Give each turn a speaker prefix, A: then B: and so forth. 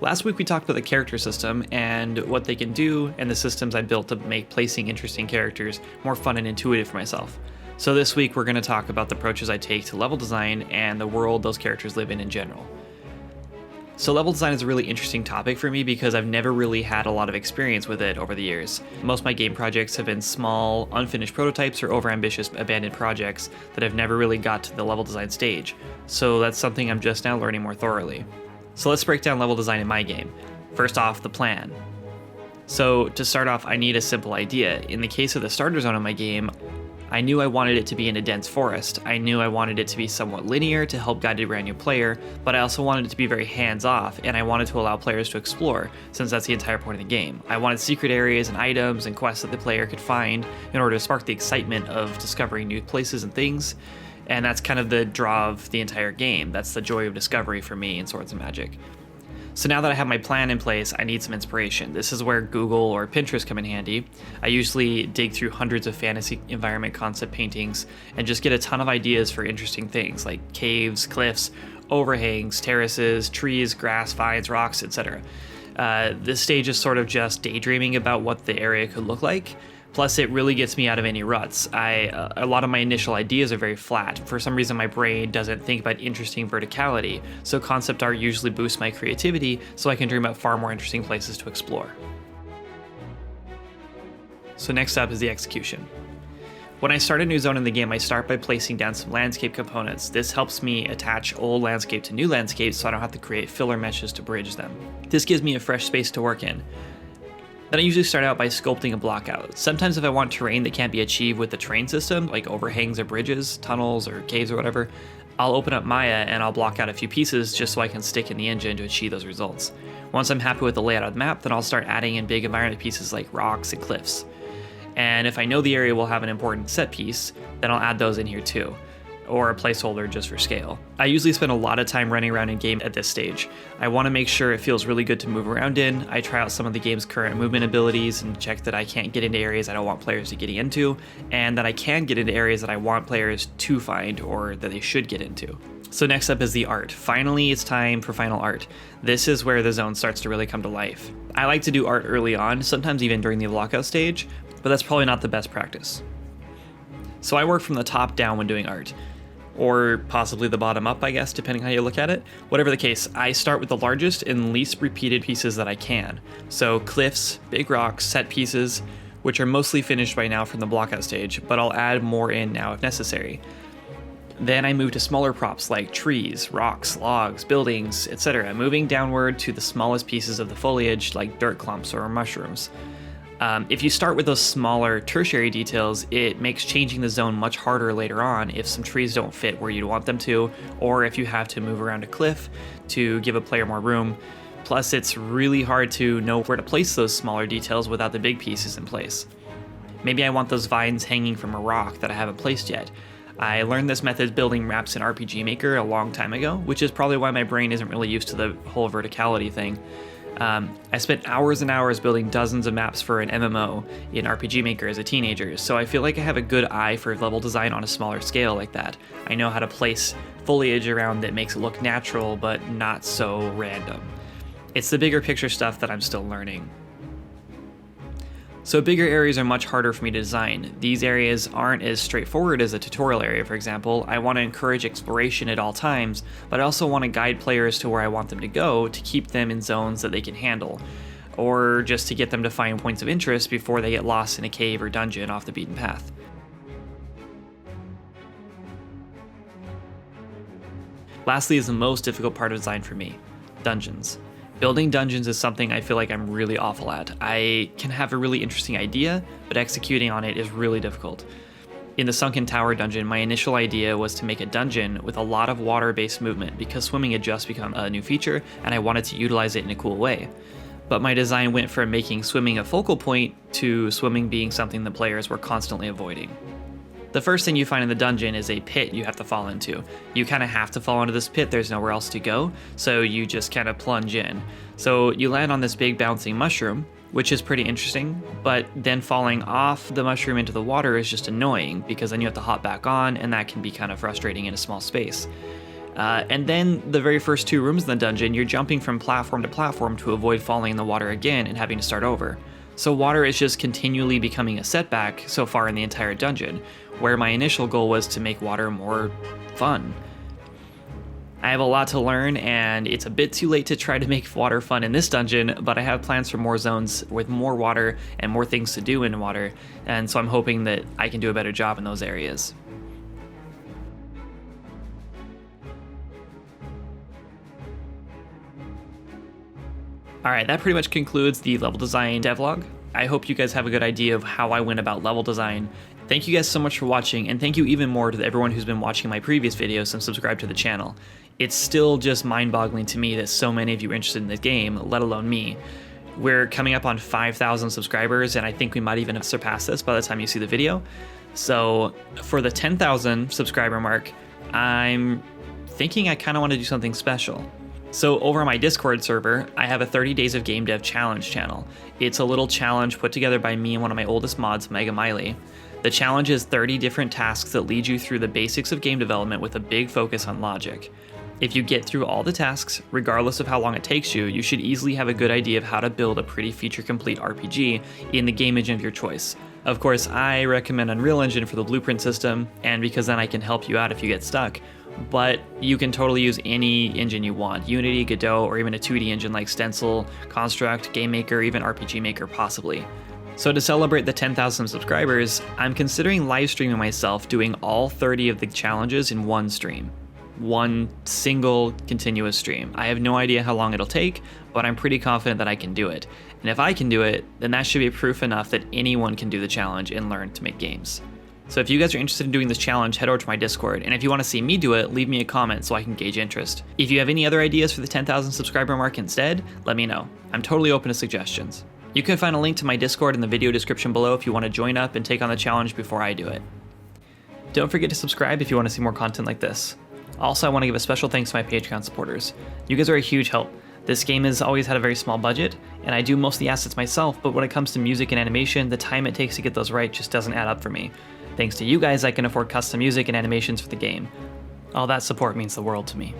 A: Last week we talked about the character system and what they can do and the systems I built to make placing interesting characters more fun and intuitive for myself. So this week we're going to talk about the approaches I take to level design and the world those characters live in general. So level design is a really interesting topic for me because I've never really had a lot of experience with it over the years. Most of my game projects have been small, unfinished prototypes or overambitious abandoned projects that have never really got to the level design stage. So that's something I'm just now learning more thoroughly. So let's break down level design in my game. First off, the plan. So to start off, I need a simple idea. In the case of the starter zone of my game, I knew I wanted it to be in a dense forest. I knew I wanted it to be somewhat linear to help guide a brand new player, but I also wanted it to be very hands-off, and I wanted to allow players to explore, since that's the entire point of the game. I wanted secret areas and items and quests that the player could find in order to spark the excitement of discovering new places and things. And that's kind of the draw of the entire game. That's the joy of discovery for me in Swords and Magic. So now that I have my plan in place, I need some inspiration. This is where Google or Pinterest come in handy. I usually dig through hundreds of fantasy environment concept paintings and just get a ton of ideas for interesting things like caves, cliffs, overhangs, terraces, trees, grass, vines, rocks, etc. This stage is sort of just daydreaming about what the area could look like. Plus, it really gets me out of any ruts. A lot of my initial ideas are very flat. For some reason, my brain doesn't think about interesting verticality, so concept art usually boosts my creativity so I can dream up far more interesting places to explore. So next up is the execution. When I start a new zone in the game, I start by placing down some landscape components. This helps me attach old landscape to new landscape so I don't have to create filler meshes to bridge them. This gives me a fresh space to work in. Then I usually start out by sculpting a blockout. Sometimes if I want terrain that can't be achieved with the terrain system, like overhangs or bridges, tunnels or caves or whatever, I'll open up Maya and I'll block out a few pieces just so I can stick in the engine to achieve those results. Once I'm happy with the layout of the map, then I'll start adding in big environment pieces like rocks and cliffs. And if I know the area will have an important set piece, then I'll add those in here too, or a placeholder just for scale. I usually spend a lot of time running around in game at this stage. I want to make sure it feels really good to move around in. I try out some of the game's current movement abilities and check that I can't get into areas I don't want players to get into, and that I can get into areas that I want players to find or that they should get into. So next up is the art. Finally, it's time for final art. This is where the zone starts to really come to life. I like to do art early on, sometimes even during the Blockout stage, but that's probably not the best practice. So I work from the top down when doing art. Or possibly the bottom up, I guess, depending how you look at it. Whatever the case, I start with the largest and least repeated pieces that I can. So cliffs, big rocks, set pieces, which are mostly finished by now from the Blockout stage, but I'll add more in now if necessary. Then I move to smaller props like trees, rocks, logs, buildings, etc., moving downward to the smallest pieces of the foliage like dirt clumps or mushrooms. If you start with those smaller tertiary details, it makes changing the zone much harder later on if some trees don't fit where you want them to, or if you have to move around a cliff to give a player more room. Plus, it's really hard to know where to place those smaller details without the big pieces in place. Maybe I want those vines hanging from a rock that I haven't placed yet. I learned this method building maps in RPG Maker a long time ago, which is probably why my brain isn't really used to the whole verticality thing. I spent hours and hours building dozens of maps for an MMO in RPG Maker as a teenager, so I feel like I have a good eye for level design on a smaller scale like that. I know how to place foliage around that makes it look natural, but not so random. It's the bigger picture stuff that I'm still learning. So bigger areas are much harder for me to design. These areas aren't as straightforward as a tutorial area, for example. I want to encourage exploration at all times, but I also want to guide players to where I want them to go to keep them in zones that they can handle, or just to get them to find points of interest before they get lost in a cave or dungeon off the beaten path. Lastly is the most difficult part of design for me, dungeons. Building dungeons is something I feel like I'm really awful at. I can have a really interesting idea, but executing on it is really difficult. In the Sunken Tower dungeon, my initial idea was to make a dungeon with a lot of water-based movement because swimming had just become a new feature and I wanted to utilize it in a cool way. But my design went from making swimming a focal point to swimming being something the players were constantly avoiding. The first thing you find in the dungeon is a pit you have to fall into. You kind of have to fall into this pit, there's nowhere else to go, so you just kind of plunge in. So you land on this big bouncing mushroom, which is pretty interesting, but then falling off the mushroom into the water is just annoying because then you have to hop back on and that can be kind of frustrating in a small space. And then the very first 2 rooms in the dungeon, you're jumping from platform to platform to avoid falling in the water again and having to start over. So water is just continually becoming a setback so far in the entire dungeon, where my initial goal was to make water more fun. I have a lot to learn, and it's a bit too late to try to make water fun in this dungeon, but I have plans for more zones with more water and more things to do in water, and so I'm hoping that I can do a better job in those areas. Alright, that pretty much concludes the level design devlog. I hope you guys have a good idea of how I went about level design. Thank you guys so much for watching, and thank you even more to everyone who's been watching my previous videos and subscribed to the channel. It's still just mind-boggling to me that so many of you are interested in the game, let alone me. We're coming up on 5,000 subscribers, and I think we might even have surpassed this by the time you see the video. So for the 10,000 subscriber mark, I'm thinking I kind of want to do something special. So over on my Discord server, I have a 30 Days of Game Dev Challenge channel. It's a little challenge put together by me and one of my oldest mods, Mega Miley. The challenge is 30 different tasks that lead you through the basics of game development with a big focus on logic. If you get through all the tasks, regardless of how long it takes you, you should easily have a good idea of how to build a pretty feature-complete RPG in the game engine of your choice. Of course, I recommend Unreal Engine for the blueprint system, and because then I can help you out if you get stuck. But you can totally use any engine you want, Unity, Godot, or even a 2D engine like Stencil, Construct, Game Maker, even RPG Maker possibly. So to celebrate the 10,000 subscribers, I'm considering live streaming myself doing all 30 of the challenges in one stream. One single continuous stream. I have no idea how long it'll take, but I'm pretty confident that I can do it. And if I can do it, then that should be proof enough that anyone can do the challenge and learn to make games. So if you guys are interested in doing this challenge, head over to my Discord, and if you want to see me do it, leave me a comment so I can gauge interest. If you have any other ideas for the 10,000 subscriber mark instead, let me know. I'm totally open to suggestions. You can find a link to my Discord in the video description below if you want to join up and take on the challenge before I do it. Don't forget to subscribe if you want to see more content like this. Also, I want to give a special thanks to my Patreon supporters. You guys are a huge help. This game has always had a very small budget, and I do most of the assets myself, but when it comes to music and animation, the time it takes to get those right just doesn't add up for me. Thanks to you guys, I can afford custom music and animations for the game. All that support means the world to me.